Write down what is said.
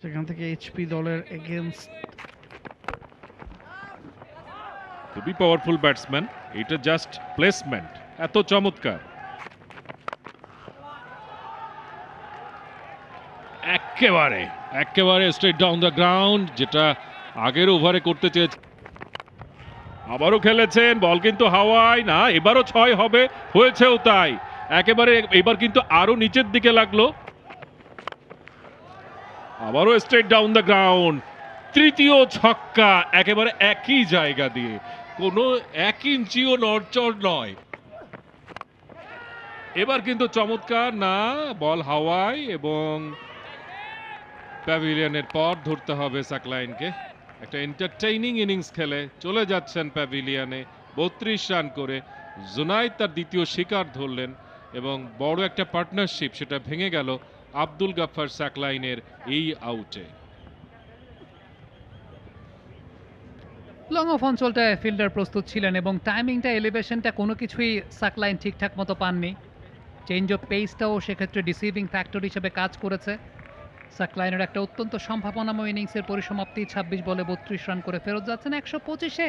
সেখান থেকে এইচপি দলের এগেইনস্ট খুবই পাওয়ারফুল ব্যাটসম্যান, এটা জাস্ট প্লেসমেন্ট এত চমৎকার। একেবারে একেবারে স্ট্রেট ডাউন দ্য গ্রাউন্ড, যেটা আগের ওভারে করতে চেয়েছে। আবারও খেলেছেন, বল কিন্তু হাওয়ায় না, এবারও 6 হবে, হয়েছেও তাই। একেবারে এবার কিন্তু আরো নিচের দিকে লাগলো। আবারও স্ট্রেট ডাউন দ্য গ্রাউন্ড, তৃতীয় ছক্কা একেবারে একই জায়গা দিয়ে, কোনো 1 ইঞ্চিও নড়চড় নয়। এবার কিন্তু চমৎকার না, বল হাওয়ায় এবং প্যাভিলিয়নের পর ধরতে হবে সাকলাইনকে। একটা এন্টারটেইনিং ইনিংস খেলে চলে যাচ্ছেন প্যাভিলিয়নে 32 রান করে। জুনাইদ তার দ্বিতীয় শিকার ধরলেন এবং বড় একটা পার্টনারশিপ সেটা ভেঙে গেল আব্দুল গাফফার সাকলাইনের এই আউটে। লং অফ অঞ্চলটায় ফিল্ডার প্রস্তুত ছিলেন এবং টাইমিংটা, এলিভেশনটা কোনো কিছুই সাকলাইন ঠিকঠাক মতো পাননি। চেঞ্জ অফ পেসটাও সেক্ষেত্রে ডিসিভিং ফ্যাক্টর হিসেবে কাজ করেছে। সাকলাইনের একটা অত্যন্ত সম্ভাবনাময় ইনিংসের পরিসমাপ্তি, 26 বলে 32 রান করে ফেরত যাচ্ছেন 125-এ।